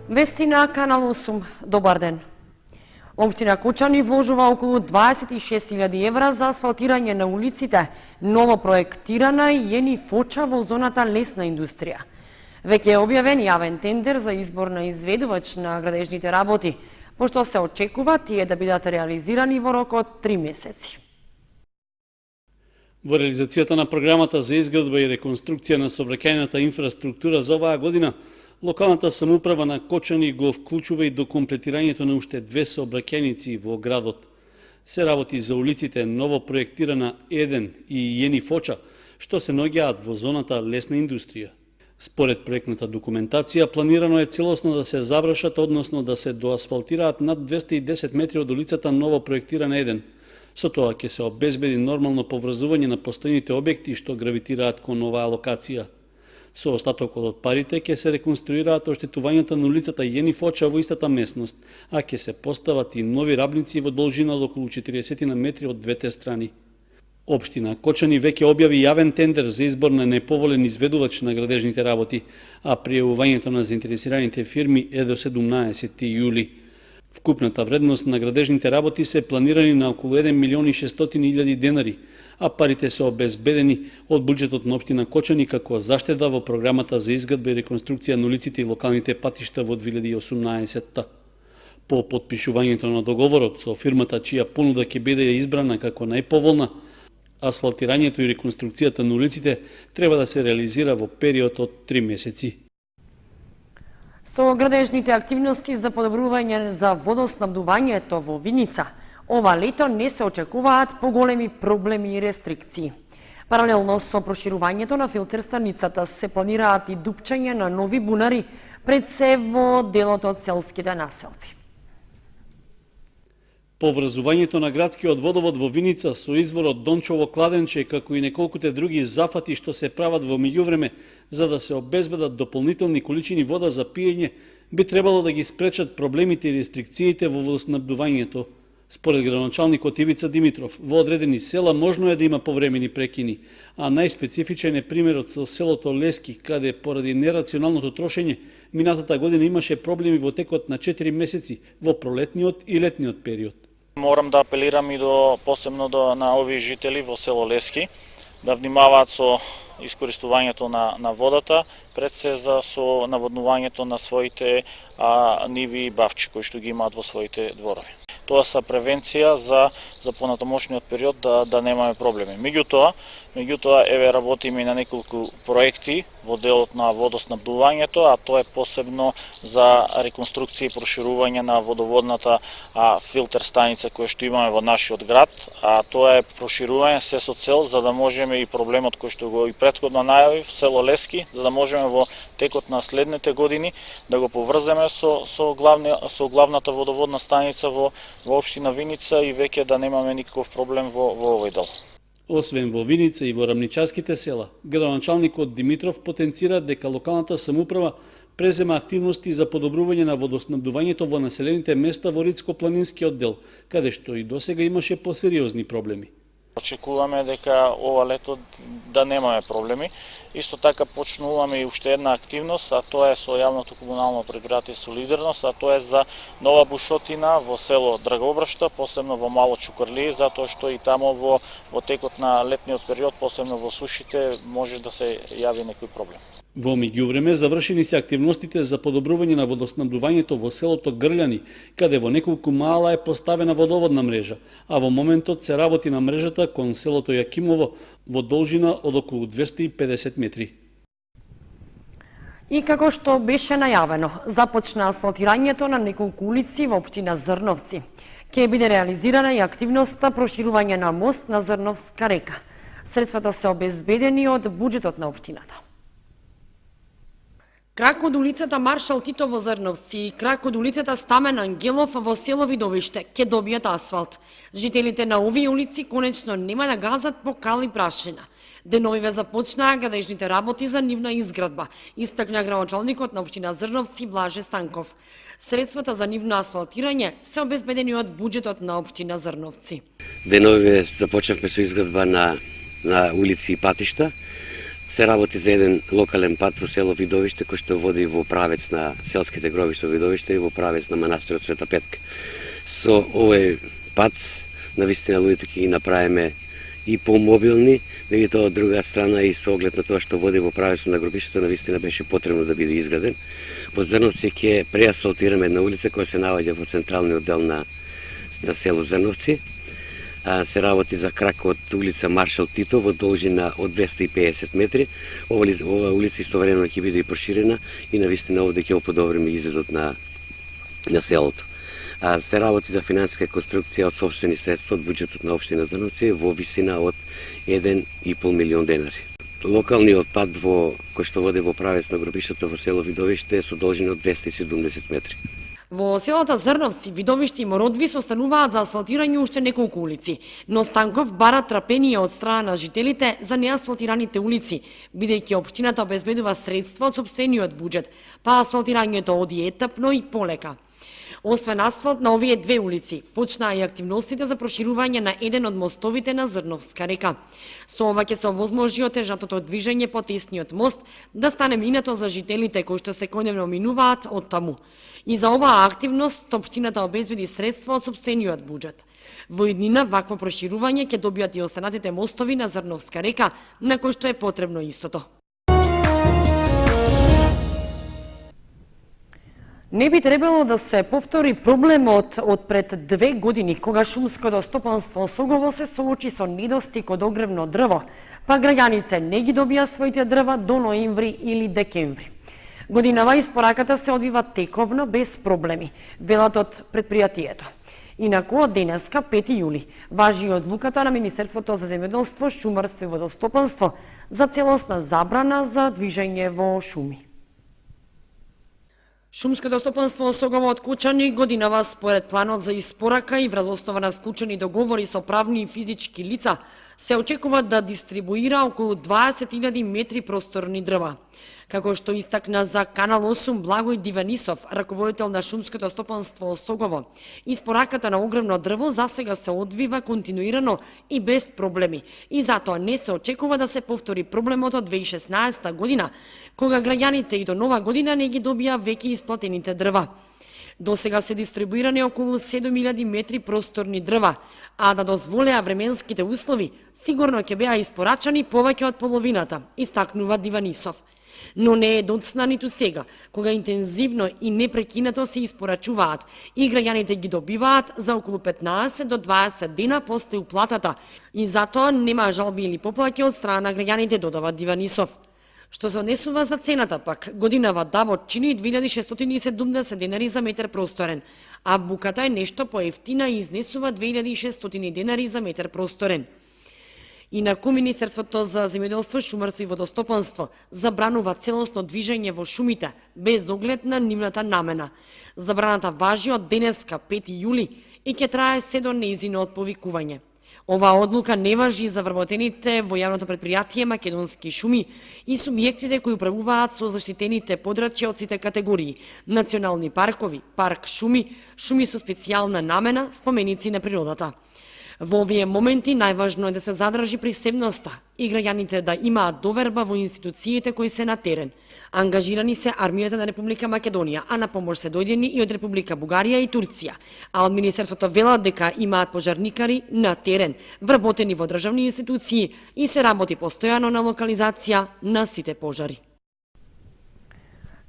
Вести на Канал 8. Добар ден. Општина Кочани вложува околу 26.000 евра за асфалтирање на улиците, ново проектирана Јени Фоча во зоната лесна индустрија. Веќе е објавен јавен тендер за избор на изведувач на градежните работи, пошто се очекува тие да бидат реализирани во рок од 3 месеци. Во реализацијата на програмата за изградба и реконструкција на сообраќајната инфраструктура за оваа година, локалната самоуправа на Кочани го вклучува и до комплетирањето на уште 2 сообраќајници во градот. Се работи за улиците ново проектирана Еден и Јени Фоча, што се наоѓаат во зоната лесна индустрија. Според проектната документација, планирано е целосно да се завршат, односно да се доасфалтираат над 210 метри од улицата ново проектирана Еден. Со тоа ќе се обезбеди нормално поврзување на постојните објекти што гравитираат кон оваа локација. Со остатокот од парите ќе се реконструираат оштетувањата на улицата Јени Фоча во истата местност, а ќе се постават и нови рабници во должина од околу 40 метри од двете страни. Општина Кочани веќе објави јавен тендер за избор на неповолен изведувач на градежните работи, а пријавувањето на заинтересираните фирми е до 17 јули. Вкупната вредност на градежните работи се планирани на околу 1.600.000 денари, а парите се обезбедени од буџетот на општина Кочани како заштеда во програмата за изградба и реконструкција на улиците и локалните патишта во 2018-та. По потпишувањето на договорот со фирмата чија понуда ќе биде избрана како најповолна, асфалтирањето и реконструкцијата на улиците треба да се реализира во период од 3 месеци. Со градежните активности за подобрување за водоснабдувањето во Виница, ова лето не се очекуваат поголеми проблеми и рестрикции. Паралелно со проширувањето на филтерстаницата се планираат и дупчање на нови бунари, пред се во делот од селските населби. Поврзувањето на градскиот водовод во Виница со изворот Дончово кладенче, како и неколкуте други зафати што се прават во меѓувреме за да се обезбедат дополнителни количини вода за пиење, би требало да ги спречат проблемите и рестрикциите во водоснабдувањето. Според градоначалникот Ивица Димитров, во одредени села можно е да има повремени прекини, а најспецифичен е примерот со селото Лески, каде поради нерационалното трошење минатата година имаше проблеми во текот на 4 месеци во пролетниот и летниот период. Морам да апелирам и посебно на овие жители во село Лески да внимаваат со искористувањето на водата, пред се со наводнувањето на своите ниви и бавчи кои што ги имаат во своите дворови. Тоа са превенција за понатамошниот период да немаме проблеми. Меѓутоа еве работиме на неколку проекти во делот на водоснабдувањето, а тоа е посебно за реконструкција и проширување на водоводната филтер станица која што имаме во нашиот град, а тоа е проширување се со цел за да можеме и проблемот кој што го и претходно најавив село Лески, за да можеме во текот на следните години да го поврземе со главната водоводна станица во општина Виница и веќе да немаме никаков проблем во овој дел. Освен во Виница и во рамничарските села, градоначалникот Димитров потенцира дека локалната самоуправа презема активности за подобрување на водоснабдувањето во населените места во Рицко-планинскиот дел, каде што и досега имаше посериозни проблеми. Очекуваме дека ова лето да немаме проблеми. Исто така почнуваме и уште една активност, а тоа е со јавното комунално предпријатие Солидарност, а тоа е за нова бушотина во село Драгобрашта, посебно во Мало Чукарли, затоа што и тамо во текот на летниот период, посебно во сушите, може да се јави некој проблем. Во меѓувреме завршени се активностите за подобрување на водоснабдувањето во селото Грљани, каде во неколку мала е поставена водоводна мрежа, а во моментот се работи на мрежата кон селото Јакимово во должина од околу 250 метри. И како што беше најавено, започна асфалтирањето на неколку улици во општина Зрновци. Ке биде реализирана и активноста проширување на мост на Зрновска река. Средствата се обезбедени од буџетот на општината. Крак од улицата Маршал Тито во Зрновци и крак од улицата Стамен Ангелов во село Видовиште ќе добијат асфалт. Жителите на овие улици конечно нема да газат по кал и прашина. Деновиве започнаа градежните работи за нивна изградба, истакна градоначалникот на општина Зрновци Блаже Станков. Средствата за нивно асфалтирање се обезбедени од буџетот на општина Зрновци. Деновиве започнавме со изградба на улици и патишта. се работи за еден локален пат во село Видовиште, кој што води во правец на селските гробишта Видовиште и во правец на манастирот Света Петка. Со овој пат, навистина луѓето ќе ги направиме и помобилни, меѓутоа од друга страна и со оглед на тоа што води во правец на гробиштето, навистина беше потребно да биде изграден. Во Зрновци ќе преасфалтираме една улица која се наоѓа во централниот дел на село Зрновци. Се работи за крак од улица Маршал Тито во должина од 250 метри. Ова улица истовремено ќе биде и проширена и навистина овде ќе подобриме изгледот на селото. Се работи за финансиска конструкција од собствени средства од буџетот на општина Зрновци во висина од 1,5 милион денари. Локалниот пат кој што води во правец на гробиштето во село Видовиште е со должина од 270 метри. Во селата Зрновци, Видовиште и Мородви се остануваат за асфалтирање уште неколку улици, но Станков бара трпение од страна на жителите за неасфалтираните улици, бидејќи општината обезбедува средства од сопствениот буџет, па асфалтирањето оди етапно и полека. Освен асфалт на овие две улици, почнаа и активностите за проширување на еден од мостовите на Зрновска река. Со ова ќе се овозможи отежнатото движење по тесниот мост да стане минато за жителите кои што секојдневно минуваат од таму. И за оваа активност општината обезбеди средства од сопствениот буџет. Во иднина вакво проширување ќе добијат и останатите мостови на Зрновска река, на кој што е потребно истото. Не би требало да се повтори проблемот од пред 2 години, кога шумското стопанство Согово се соочи со недостиг од огревно дрво, па граѓаните не ги добија своите дрва до ноември или декември. Годинава испораката се одвива тековно без проблеми, велат од предпријатието. Инаку од денеска, 5 јули, важи одлуката на Министерството за земјоделство, шумарство и водостопанство за целосна забрана за движење во шуми. Шумското стопанство Согово од Кучани годинава според планот за испорака и врз основа на склучени договори со правни и физички лица се очекува да дистрибуира околу 20.000 метри просторни дрва. Како што истакна за Канал 8 Благој Диванисов, раководител на шумското стопанство Согово, испораката на огревно дрво засега се одвива континуирано и без проблеми, и затоа не се очекува да се повтори проблемот од 2016 година, кога граѓаните и до нова година не ги добија веќе исплатените дрва. До сега се дистрибуирани околу 7.000 метри просторни дрва, а да дозволеа временските услови, сигурно ќе беа испорачани повеќе од половината, истакнува Диванисов. Но не е доцна ниту сега, кога интензивно и непрекинато се испорачуваат и граѓаните ги добиваат за околу 15 до 20 дена после уплатата и затоа нема жалби или поплаќи од страна на граѓаните, додава Диванисов. Што се однесува за цената пак, годинава Давот чини 2670 денари за метар просторен, а буката е нешто поевтина и изнесува 2600 денари за метар просторен. Инаку Министерството за земјоделство, шумарство и водостопанство забранува целосно движење во шумите без оглед на нивната намена. Забраната важи од денеска 5 јули и ќе трае се до нејзиното повикување. Оваа одлука не важи за вработените во јавното предпријатие Македонски шуми и субјектите кои управуваат со заштитените подрачја од сите категории: национални паркови, парк шуми, шуми со специјална намена, споменици на природата. Во овие моменти најважно е да се задржи присебноста и граѓаните да имаат доверба во институциите кои се на терен. Ангажирани се армијата на Република Македонија, а на помош се дојдени и од Република Бугарија и Турција, а од Министерството велат дека имаат пожарникари на терен, вработени во државни институции и се работи постојано на локализација на сите пожари.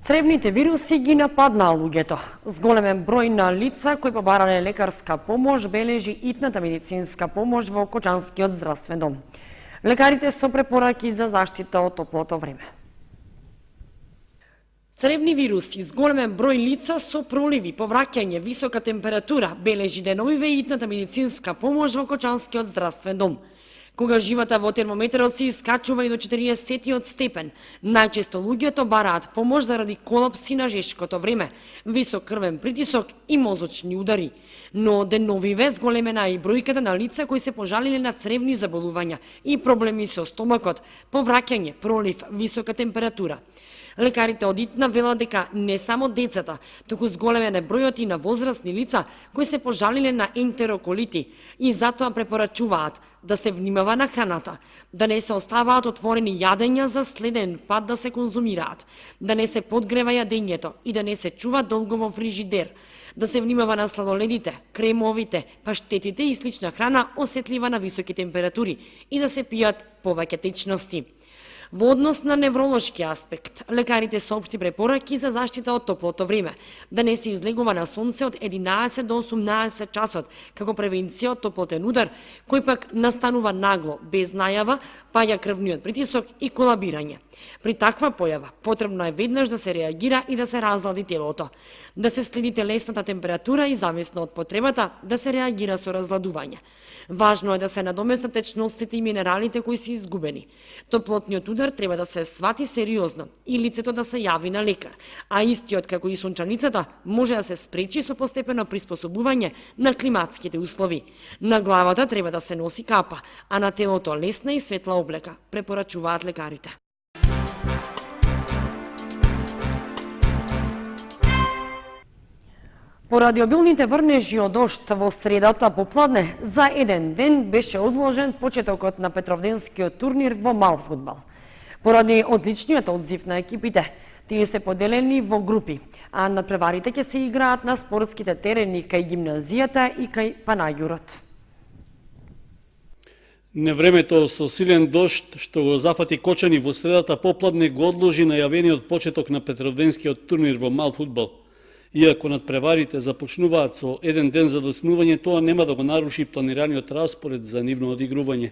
Цревните вируси ги нападнаа луѓето. Зголемен број на лица кои побарале лекарска помош бележи итната медицинска помош во Кочанскиот здравствен дом. Лекарите со препораки за заштита од топлото време. Цревни вируси, зголемен број лица со проливи, повраќање, висока температура бележи деновиве итната медицинска помош во Кочанскиот здравствен дом. Кога живата во термометерот се искачува и до 40 степен, најчесто луѓето бараат помош заради колапси на жешкото време, висок крвен притисок и мозочни удари. Но деновиве зголемена и бројката на лица кои се пожалиле на цревни заболувања и проблеми со стомакот, повраќање, пролив, висока температура. Лекарите од Итна велат дека не само децата, туку зголемен е бројот и на возрастни лица кои се пожалиле на ентероколити и затоа препорачуваат да се внимава на храната, да не се оставаат отворени јадења за следен пат да се конзумираат, да не се подгрева јадењето и да не се чува долго во фрижидер, да се внимава на сладоледите, кремовите, паштетите и слична храна осетлива на високи температури и да се пијат повеќе течности. Во однос на невролошки аспект, лекарите соопшти препораки за заштита од топлото време, да не се излегува на сонце од 11 до 18 часот, како превенција од топлотен удар, кој пак настанува нагло, без најава, паѓа крвниот притисок и колабирање. При таква појава, потребно е веднаш да се реагира и да се разлади телото, да се следи телесната температура и зависно од потребата, да се реагира со разладување. Важно е да се надоместат течностите и минералите кои се изгубени. Топлотниот удар треба да се свати сериозно и лицето да се јави на лекар, а истиот како и сончаницата може да се спречи со постепено приспособување на климатските услови. На главата треба да се носи капа, а на телото лесна и светла облека, препорачуваат лекарите. Поради обилните врнежи од дожд во средата попладне, за еден ден беше одложен почетокот на Петровденскиот турнир во мал фудбал. Поради одличниот одзив на екипите, тие се поделени во групи, а надпреварите ќе се играат на спортските терени кај гимназијата и кај Панаѓурот. Невремето со силен дожд што го зафати Кочани во средата попладне го одложи најавениот почеток на Петровденскиот турнир во мал фудбал. Иако надпреварите започнуваат со еден ден за доцнување, тоа нема да го наруши планираниот распоред за нивно одигрување.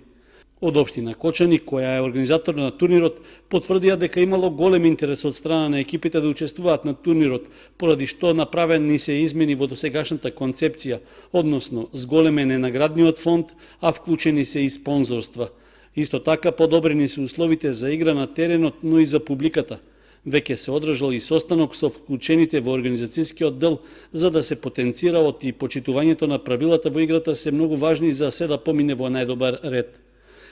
Од општина Кочани, која е организатор на турнирот, потврдија дека имало голем интерес од страна на екипите да учествуваат на турнирот, поради што направени се измени во досегашната концепција, односно зголемен е наградниот фонд, а вклучени се и спонзорства. Исто така подобрени се условите за игра на теренот, но и за публиката. Веќе се одржал и состанок со вклучените во организацијскиот дел, за да се потенцираат и почитувањето на правилата во играта се многу важни за се да помине во најдобар ред.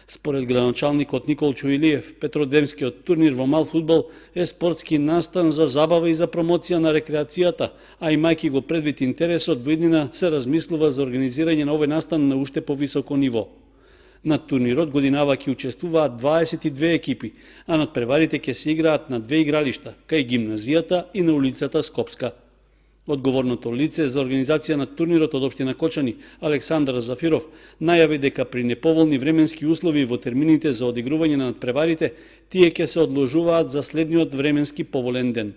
Според градоначалникот Никол Чуилиев, Петродемскиот турнир во мал фудбал е спортски настан за забава и за промоција на рекреацијата, а имајќи го предвид интересот во иднина се размислува за организирање на овој настан на уште повисоко ниво. На турнирот годинава ќе учествуваат 22 екипи, а надпреварите ќе се играат на 2 игралишта, кај гимназијата и на улицата Скопска. Одговорното лице за организација на турнирот од општина Кочани, Александар Зафиров, најави дека при неповолни временски услови во термините за одигрување на надпреварите, тие ќе се одложуваат за следниот временски поволен ден.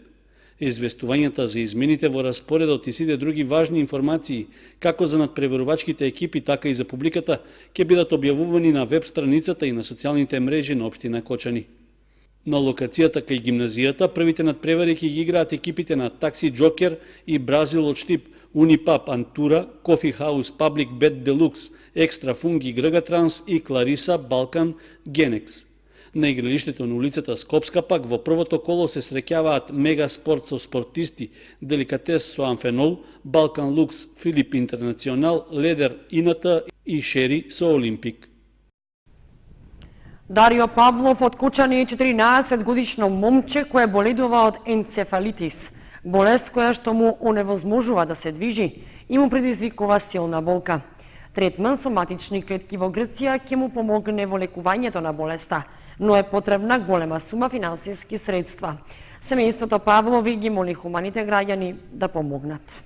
Известувањата за измените во распоредот и сите други важни информации, како за надпреварувачките екипи, така и за публиката, ќе бидат објавувани на веб страницата и на социјалните мрежи на општина Кочани. На локацијата кај гимназијата, првите надпревари ќе ги играат екипите на Такси Джокер и Бразил од Штип, Унипап Антура, Кофи Хаус Паблик Бет Делукс, Екстра Фунги Гргатранс и Клариса Балкан Генекс. На игралиштето на улицата Скопска пак во првото коло се среќаваат Мега Спорт со спортисти, Деликатес со Амфенол, Балкан Лукс, Филип Интернационал, Ледер Ината и Шери со Олимпик. Дарио Павлов од Кочани е 14 годишно момче кое боледува од енцефалитис, болест која што му оневозможува да се движи и му предизвикува силна болка. Третман со матични клетки во Грција ќе му помогне во лекувањето на болеста, но е потребна голема сума финансиски средства. Семејството Павлови ги моли хуманите граѓани да помогнат.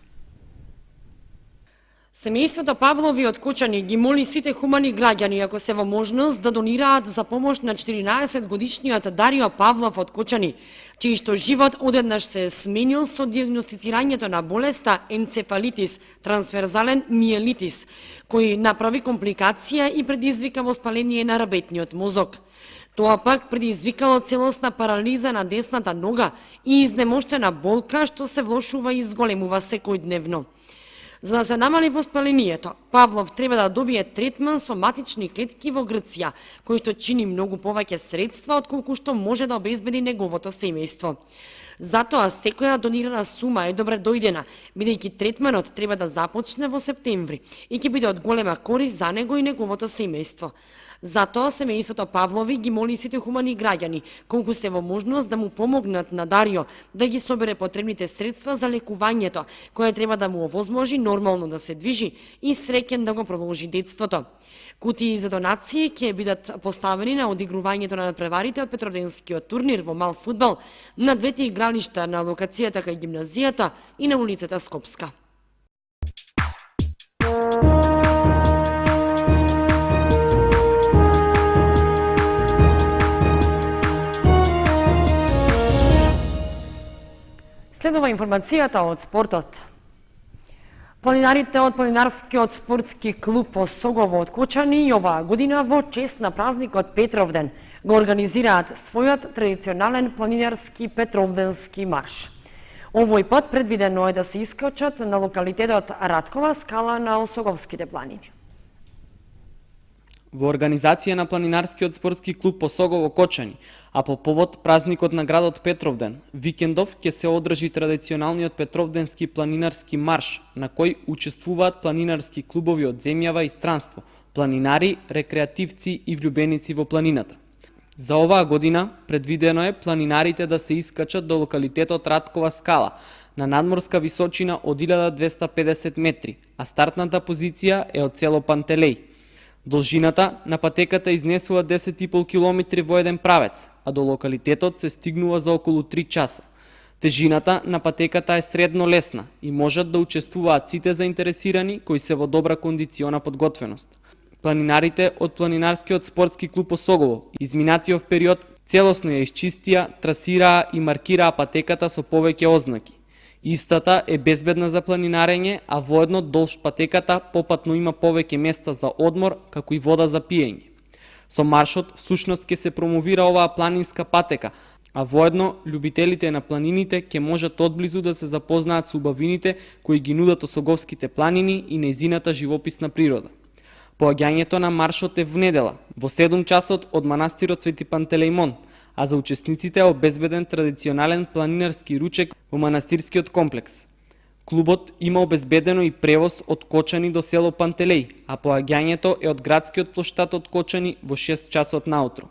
Семејството Павлови од Кочани ги моли сите хумани граѓани, ако се во можност, да донираат за помош на 14 годишниот Дарио Павлов од Кочани, чиј што живот одеднаш се сменил со диагностицирањето на болеста енцефалитис, трансверзален миелитис, кој направи компликација и предизвика воспаление на рабетниот мозок. Тоа пак предизвикало целосна парализа на десната нога и изнемоштена болка што се влошува и зголемува секојдневно. За да се намали воспалението, Павлов треба да добие третман со матични клетки во Грција, кој што чини многу повеќе средства отколку што може да обезбеди неговото семејство. Затоа секоја донирана сума е добре дојдена, бидејќи третманот треба да започне во септември и ќе биде од голема корист за него и неговото семејство. Затоа семејството Павлови ги моли сите хумани граѓани, колку се во можност да му помогнат на Дарио да ги собере потребните средства за лекувањето, кое треба да му овозможи нормално да се движи и среќен да го продолжи детството. Кутии за донации ќе бидат поставени на одигрувањето на надпреварите од Петровденскиот турнир во мал фудбал на двете игралишта на локацијата кај гимназијата и на улицата Скопска. Следува информацијата од спортот. Планинарите од Планинарскиот спортски клуб Осогово од Кочани и оваа година во чест на празникот Петровден го организираат својот традиционален планинарски Петровденски марш. Овој пат предвидено е да се искачат на локалитетот Раткова скала на Осоговските планини. Во организација на Планинарскиот спортски клуб Осогово Кочани, а по повод празникот на градот Петровден, викендов ќе се одржи традиционалниот Петровденски планинарски марш, на кој учествуваат планинарски клубови од земјава и странство, планинари, рекреативци и влюбеници во планината. За оваа година предвидено е планинарите да се искачат до локалитетот Раткова скала на надморска височина од 1250 метри, а стартната позиција е од село Пантелеј. Должината на патеката изнесува 10,5 км во еден правец, а до локалитетот се стигнува за околу 3 часа. Тежината на патеката е средно лесна и можат да учествуваат сите заинтересирани кои се во добра кондициона подготвеност. Планинарите од Планинарскиот спортски клуб Осогово изминатиот период целосно ја исчистија, трасираа и маркираа патеката со повеќе ознаки. Истата е безбедна за планинарење, а воедно долж патеката попатно има повеќе места за одмор, како и вода за пиење. Со маршот всушност ќе се промовира оваа планинска патека, а воедно љубителите на планините ќе можат одблизу да се запознаат со убавините кои ги нудат Осоговските планини и нејзината живописна природа. Поаѓањето на маршот е во недела, во 7 часот од манастирот Свети Пантелејмон, а за учесниците е обезбеден традиционален планинарски ручек во манастирскиот комплекс. Клубот има обезбедено и превоз од Кочани до село Пантелеј, а поаѓањето е од градскиот плоштад од Кочани во 6 часот наутро.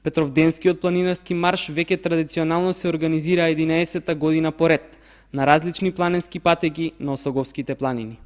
Петровденскиот планинарски марш веќе традиционално се организира 11-та година поред на различни планински патеки на Осоговските планини.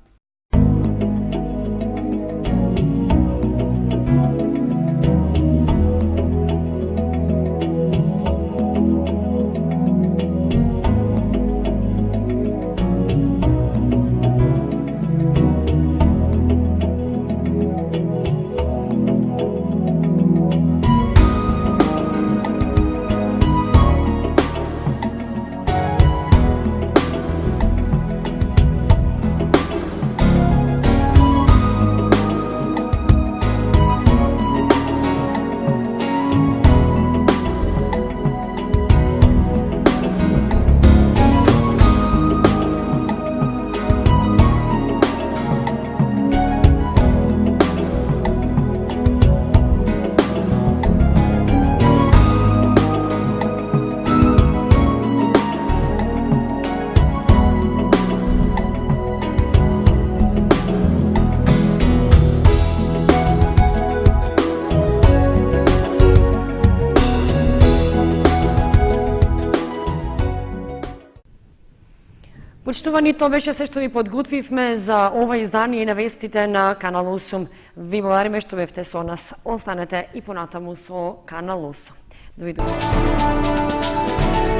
Почитувани, тоа беше се што ви подготвивме за ова издание на вестите на Канал 8. Ви благодариме што бевте со нас. Останете и понатаму со Канал 8. Довидување.